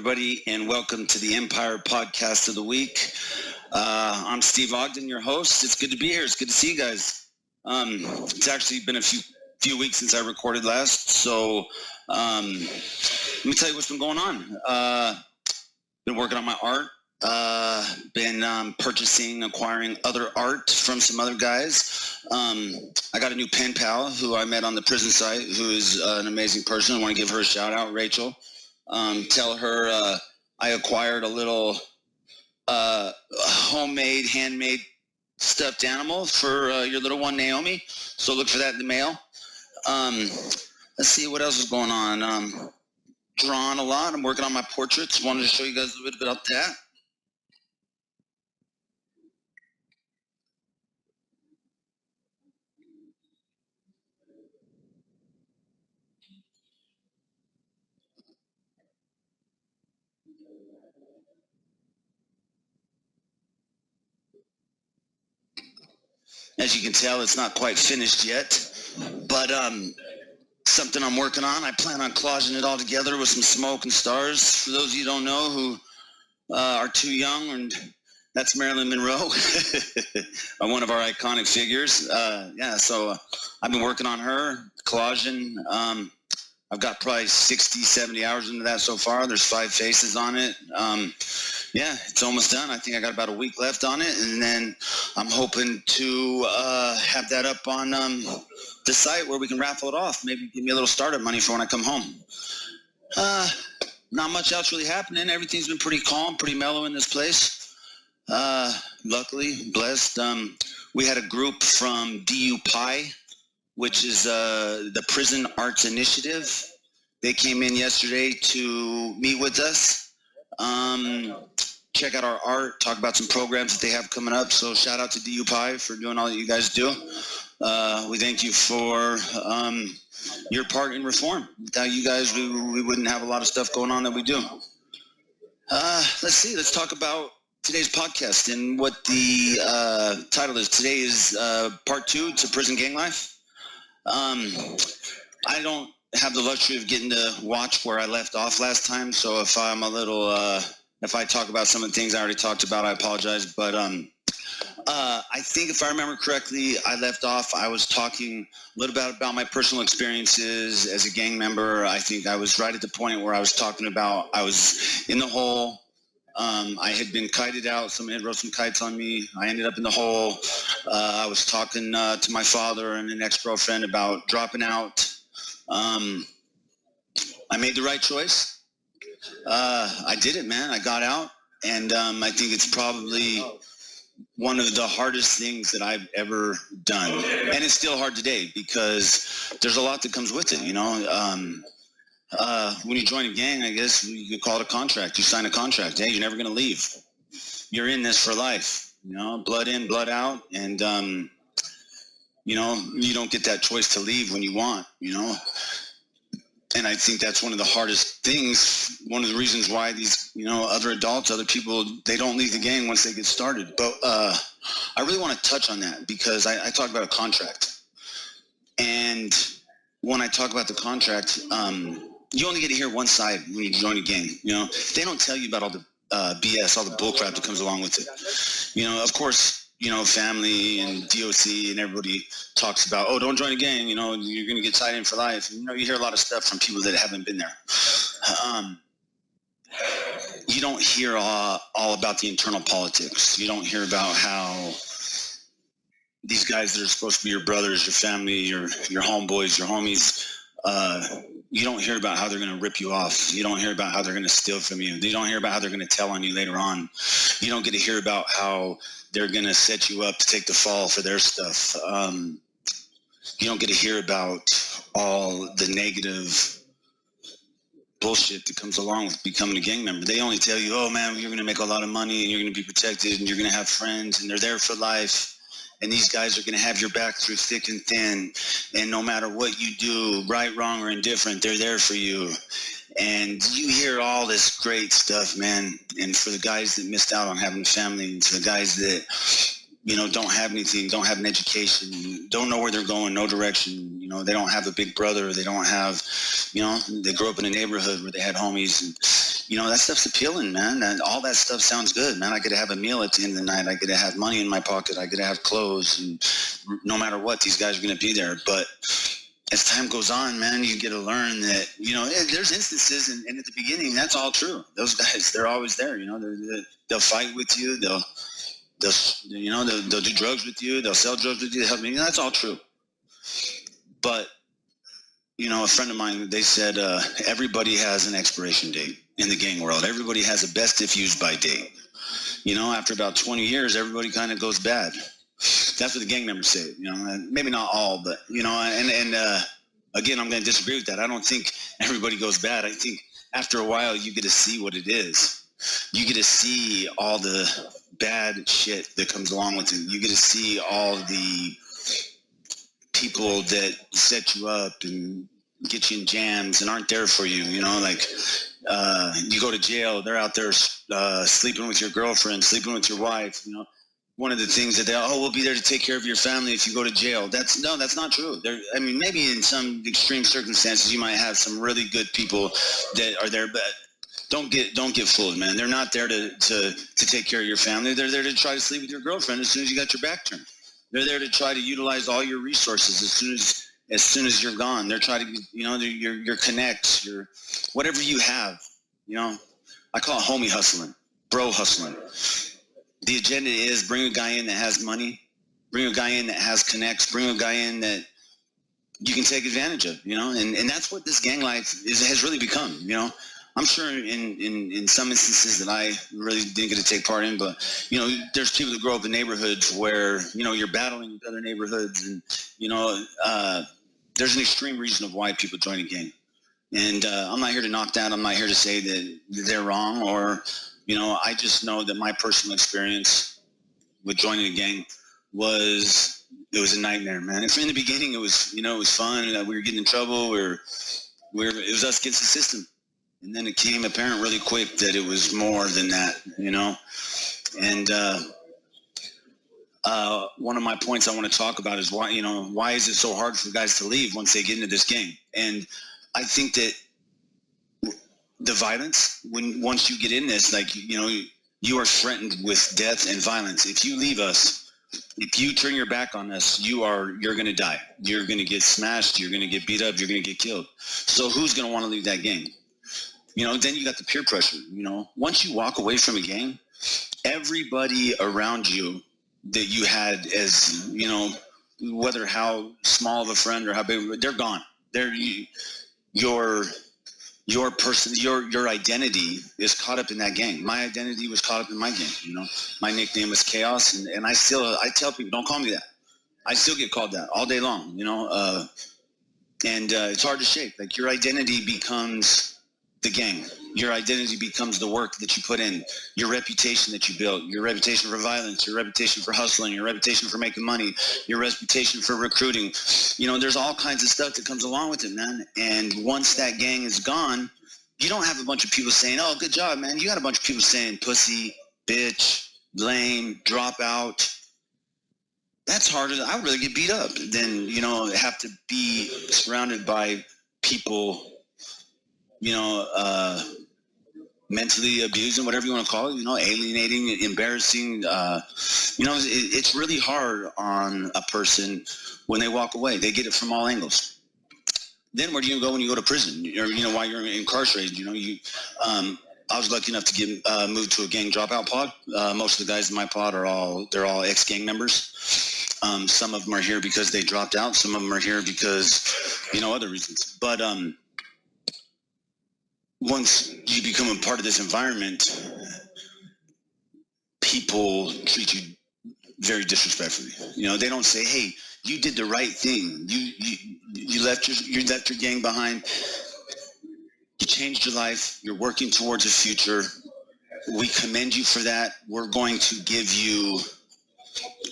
everybody, and welcome to the Empire Podcast of the Week. I'm Steve Ogden, your host. It's good to be here. It's good to see you guys. It's actually been a few weeks since I recorded last, so let me tell you what's been going on. Been working on my art. Been acquiring other art from some other guys. I got a new pen pal who I met on the prison site, who is an amazing person. I want to give her a shout out, Rachel. Tell her I acquired a little homemade, handmade stuffed animal for your little one, Naomi. So look for that in the mail. Let's see what else is going on. Drawing a lot. I'm working on my portraits. Wanted to show you guys a little bit about that. As you can tell, it's not quite finished yet, but something I'm working on. I plan on collaging it all together with some smoke and stars. For those of you who don't know who are too young, and that's Marilyn Monroe, one of our iconic figures. So I've been working on her, collaging. I've got probably 60, 70 hours into that so far. There's 5 faces on it. It's almost done. I think I got about a week left on it, and then I'm hoping to have that up on the site where we can raffle it off. Maybe give me a little startup money for when I come home. Not much else really happening. Everything's been pretty calm, pretty mellow in this place. Luckily, blessed. We had a group from DU Pi, which is the Prison Arts Initiative. They came in yesterday to meet with us. Check out our art, talk about some programs that they have coming up. So shout out to DU Pi for doing all that you guys do. We thank you for your part in reform. Without you guys, we wouldn't have a lot of stuff going on that we do. Let's talk about today's podcast and what the title is. Today is part 2 to prison gang life. I don't have the luxury of getting to watch where I left off last time, so if I'm a little if I talk about some of the things I already talked about, I apologize. But I think if I remember correctly, I left off, I was talking a little bit about my personal experiences as a gang member. I think I was right at the point where I was talking about I was in the hole. I had been kited out. Someone had wrote some kites on me. I ended up in the hole. I was talking to my father and an ex-girlfriend about dropping out. I made the right choice. I did it, man. I got out, and I think it's probably one of the hardest things that I've ever done. And it's still hard today because there's a lot that comes with it, you know. When you join a gang, I guess you could call it a contract. You sign a contract. Hey, you're never going to leave. You're in this for life, you know, blood in, blood out. And, you know, you don't get that choice to leave when you want, you know. And I think that's one of the hardest things, one of the reasons why these, you know, other adults, other people, they don't leave the gang once they get started. But I really want to touch on that because I talk about a contract. And when I talk about the contract, you only get to hear one side when you join a gang. You know, they don't tell you about all the BS, all the bullcrap that comes along with it. You know, of course, you know, family and DOC and everybody talks about, oh, don't join a gang, you know, you're going to get tied in for life. And, you know, you hear a lot of stuff from people that haven't been there. You don't hear all about the internal politics. You don't hear about how these guys that are supposed to be your brothers, your family, your homeboys, your homies, you don't hear about how they're going to rip you off. You don't hear about how they're going to steal from you. You don't hear about how they're going to tell on you later on. You don't get to hear about how they're going to set you up to take the fall for their stuff. You don't get to hear about all the negative bullshit that comes along with becoming a gang member. They only tell you, oh man, you're going to make a lot of money and you're going to be protected and you're going to have friends and they're there for life. And these guys are going to have your back through thick and thin. And no matter what you do, right, wrong, or indifferent, they're there for you. And you hear all this great stuff, man. And for the guys that missed out on having a family, and for the guys that, you know, don't have anything, don't have an education, don't know where they're going, no direction, you know, they don't have a big brother, they don't have, you know, they grew up in a neighborhood where they had homies. And, that stuff's appealing, man. And all that stuff sounds good, man. I get to have a meal at the end of the night. I get to have money in my pocket. I get to have clothes. And no matter what, these guys are going to be there. But as time goes on, man, you get to learn that, there's instances, and at the beginning, that's all true. Those guys, they're always there. They'll fight with you. They'll do drugs with you. They'll sell drugs with you. That's all true. But a friend of mine, they said everybody has an expiration date in the gang world. Everybody has a best if used by date. After about 20 years, everybody kind of goes bad. That's what the gang members say. Maybe not all, but again, I'm going to disagree with that. I don't think everybody goes bad. I think after a while, you get to see what it is. You get to see all the bad shit that comes along with it. You get to see all the people that set you up and get you in jams and aren't there for you. You go to jail, they're out there sleeping with your girlfriend, sleeping with your wife. One of the things that we'll be there to take care of your family if you go to jail. That's not true. Maybe in some extreme circumstances you might have some really good people that are there, but don't get fooled, man. They're not there to take care of your family. They're there to try to sleep with your girlfriend as soon as you got your back turned. They're there to try to utilize all your resources as soon as you're gone. They're trying to, your connects, your whatever you have. I call it homie hustling, bro hustling. The agenda is bring a guy in that has money, bring a guy in that has connects, bring a guy in that you can take advantage of, and that's what this gang life has really become. I'm sure in some instances that I really didn't get to take part in, but there's people that grow up in neighborhoods where you're battling with other neighborhoods, and there's an extreme reason of why people join a gang. And I'm not here to knock that. I'm not here to say that they're wrong, or I just know that my personal experience with joining a gang was a nightmare, man. And in the beginning, it was it was fun. We were getting in trouble. It was us against the system. And then it became apparent really quick that it was more than that, And one of my points I want to talk about is why is it so hard for guys to leave once they get into this game? And I think that the violence, once you get in this, you are threatened with death and violence. If you leave us, if you turn your back on us, you're going to die. You're going to get smashed. You're going to get beat up. You're going to get killed. So who's going to want to leave that gang? Then you got the peer pressure. Once you walk away from a gang, everybody around you that you had as, whether how small of a friend or how big, they're gone. Your person, your identity is caught up in that gang. My identity was caught up in my gang. My nickname was Chaos, and I tell people, don't call me that. I still get called that all day long. And it's hard to shake. Like, your identity becomes the gang. Your identity becomes the work that you put in, your reputation that you built, your reputation for violence, your reputation for hustling, your reputation for making money, your reputation for recruiting. There's all kinds of stuff that comes along with it, man. And once that gang is gone, you don't have a bunch of people saying, oh, good job, man. You got a bunch of people saying pussy, bitch, lame, drop out. That's harder. I would really get beat up than, have to be surrounded by people mentally abusing, whatever you want to call it, alienating, embarrassing. It's really hard on a person when they walk away. They get it from all angles. Then where do you go when you go to prison, or while you're incarcerated? I was lucky enough to get moved to a gang dropout pod. Most of the guys in my pod they're all ex-gang members. Some of them are here because they dropped out. Some of them are here because other reasons. But once you become a part of this environment, people treat you very disrespectfully. They don't say, hey, you did the right thing. You left your gang behind. You changed your life. You're working towards a future. We commend you for that. We're going to give you,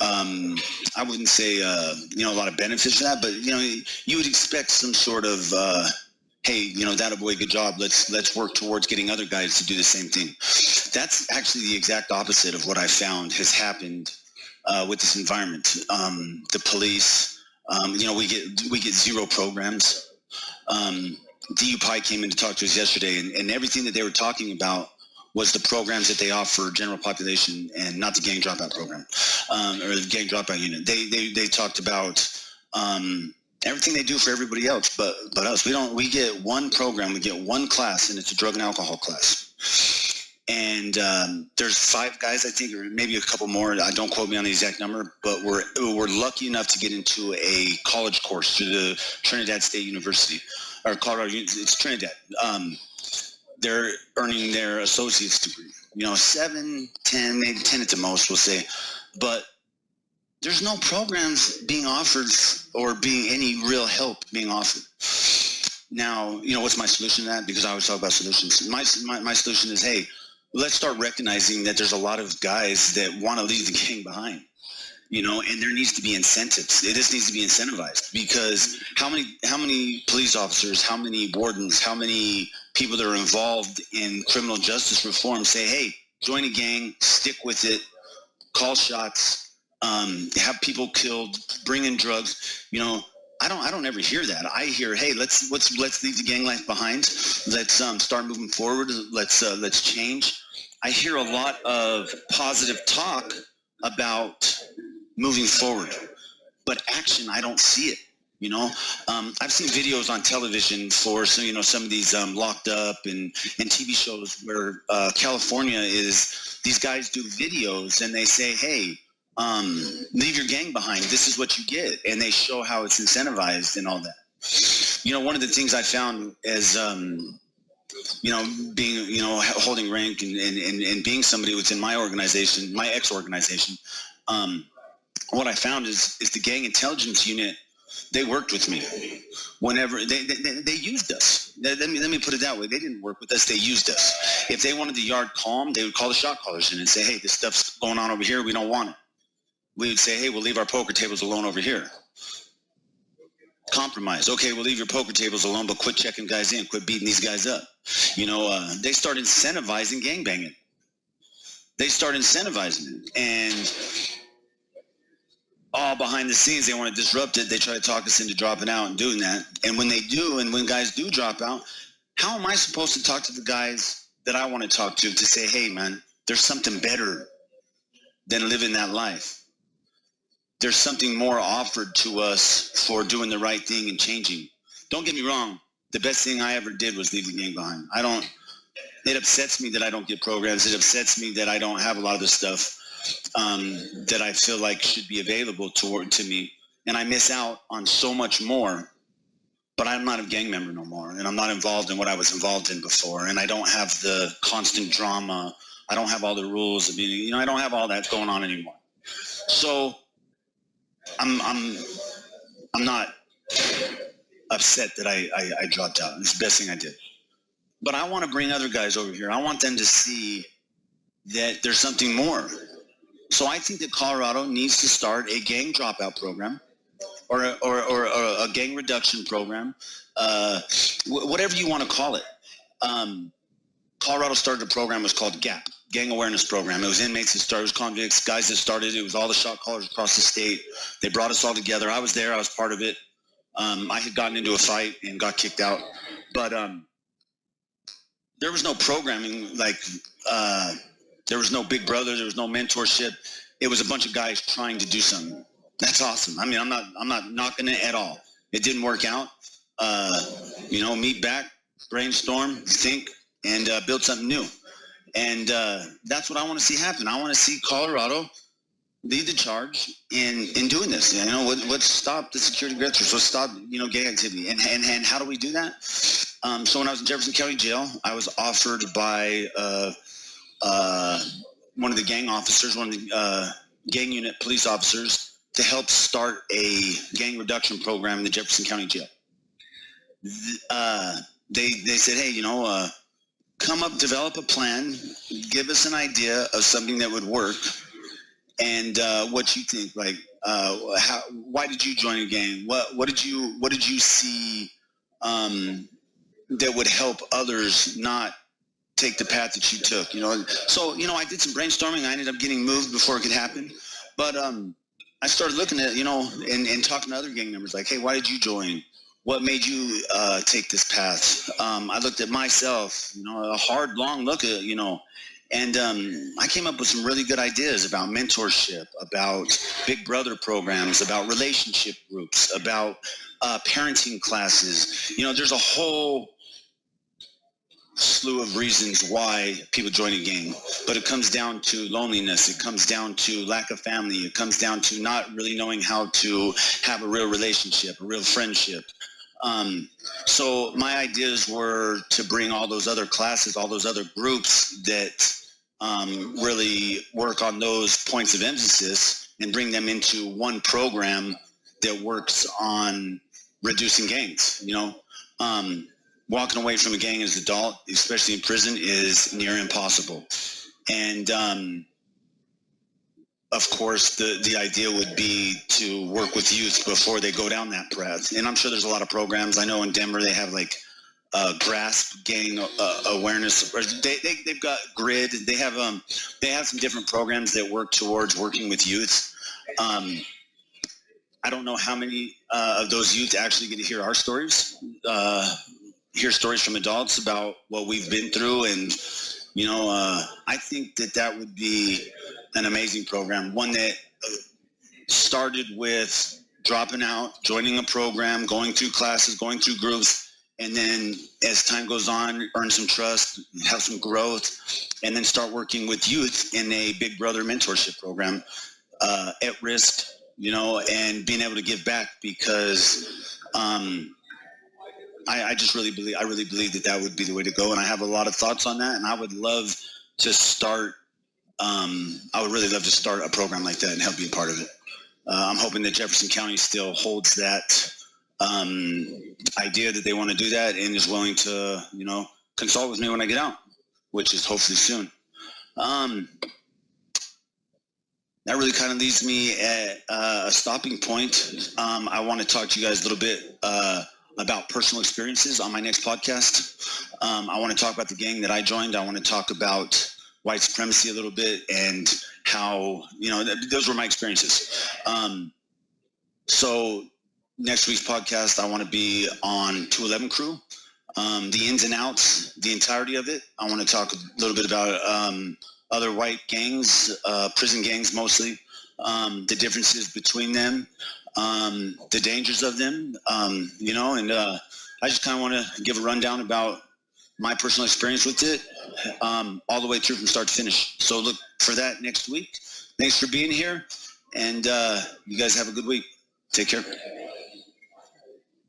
I wouldn't say, a lot of benefits for that, but, you would expect some sort of, hey, that boy, good job. Let's work towards getting other guys to do the same thing. That's actually the exact opposite of what I found has happened with this environment. The police, we get zero programs. DUPI came in to talk to us yesterday, and everything that they were talking about was the programs that they offer general population and not the gang dropout program, or the gang dropout unit. They talked about everything they do for everybody else, but us. We get one program, we get one class, and it's a drug and alcohol class. And there's 5 guys, I think, or maybe a couple more. Don't quote me on the exact number, but we're lucky enough to get into a college course through the Trinidad State University, or Colorado. It's Trinidad. They're earning their associate's degree. 7, 10, maybe 10 at the most, we'll say. But there's no programs being offered or being any real help being offered. Now, what's my solution to that? Because I always talk about solutions. My solution is, hey, let's start recognizing that there's a lot of guys that want to leave the gang behind, and there needs to be incentives. It just needs to be incentivized, because how many police officers, how many wardens, how many people that are involved in criminal justice reform say, hey, join a gang, stick with it, call shots, have people killed, bring in drugs. I don't ever hear that. I hear, hey, let's leave the gang life behind. Let's start moving forward. Let's change. I hear a lot of positive talk about moving forward, but action, I don't see it. I've seen videos on television for some of these locked up and TV shows where California is. These guys do videos and they say, hey, leave your gang behind. This is what you get. And they show how it's incentivized and all that. One of the things I found as, being, holding rank and being somebody within my organization, my ex-organization, what I found is the gang intelligence unit, they worked with me whenever they used us. Let me put it that way. They didn't work with us. They used us. If they wanted the yard calm, they would call the shot callers in and say, hey, this stuff's going on over here. We don't want it. We would say, hey, we'll leave our poker tables alone over here. Compromise. Okay, we'll leave your poker tables alone, but quit checking guys in. Quit beating these guys up. They start incentivizing gangbanging. They start incentivizing it. And all behind the scenes, they want to disrupt it. They try to talk us into dropping out and doing that. And when they do, and when guys do drop out, how am I supposed to talk to the guys that I want to talk to say, hey, man, there's something better than living that life? There's something more offered to us for doing the right thing and changing. Don't get me wrong. The best thing I ever did was leave the gang behind. It upsets me that I don't get programs. It upsets me that I don't have a lot of the stuff that I feel like should be available to me. And I miss out on so much more, but I'm not a gang member no more. And I'm not involved in what I was involved in before. And I don't have the constant drama. I don't have all the rules. I don't have all that going on anymore. So I'm not upset that I dropped out. It's the best thing I did. But I want to bring other guys over here. I want them to see that there's something more. So I think that Colorado needs to start a gang dropout program or a gang reduction program, whatever you want to call it. Colorado started a program. It was called GAP, Gang Awareness Program. It was inmates that started, it was convicts, guys that started it. It was all the shot callers across the state. They brought us all together. I was there. I was part of it. I had gotten into a fight and got kicked out. But there was no programming, there was no big brother, there was no mentorship. It was a bunch of guys trying to do something. That's awesome. I'm not knocking it at all. It didn't work out. Meet back, brainstorm, think, and build something new. And that's what I want to see happen. I want to see Colorado lead the charge in doing this. Let's stop the security aggressors. Let's stop, gang activity. And how do we do that? So when I was in Jefferson County Jail, I was offered by one of the gang officers, one of the gang unit police officers, to help start a gang reduction program in the Jefferson County Jail. They said, hey, come up, develop a plan, give us an idea of something that would work, and what you think. Why did you join a gang? What did you see that would help others not take the path that you took? So I did some brainstorming. I ended up getting moved before it could happen, but I started looking at and talking to other gang members, like, hey, why did you join? what made you take this path? I looked at myself, a hard, long look at, and I came up with some really good ideas about mentorship, about big brother programs, about relationship groups, about parenting classes. There's a whole slew of reasons why people join a gang, but it comes down to loneliness. It comes down to lack of family. It comes down to not really knowing how to have a real relationship, a real friendship. So my ideas were to bring all those other classes, all those other groups that really work on those points of emphasis and bring them into one program that works on reducing gangs. Walking away from a gang as an adult, especially in prison, is near impossible. And of course, the idea would be to work with youth before they go down that path. And I'm sure there's a lot of programs. I know in Denver they have like GRASP, gang awareness. They've got GRID. They have some different programs that work towards working with youth. I don't know how many of those youth actually get to hear our stories. Hear stories from adults about what we've been through, and I think that would be an amazing program, one that started with dropping out, joining a program, going through classes, going through groups, and then as time goes on, earn some trust, have some growth, and then start working with youth in a big brother mentorship program at risk, and being able to give back, because I really believe that would be the way to go, and I have a lot of thoughts on that, and I would love to start. I would really love to start a program like that and help be a part of it. I'm hoping that Jefferson County still holds that idea that they want to do that and is willing to, consult with me when I get out, which is hopefully soon. That really kind of leaves me at a stopping point. I want to talk to you guys a little bit about personal experiences on my next podcast. I want to talk about the gang that I joined. I want to talk about white supremacy a little bit and how, those were my experiences. So next week's podcast, I want to be on 211 Crew, the ins and outs, the entirety of it. I want to talk a little bit about other white gangs, prison gangs mostly, the differences between them, the dangers of them, and I just kind of want to give a rundown about my personal experience with it, all the way through from start to finish. So look for that next week. Thanks for being here, and you guys have a good week. Take care.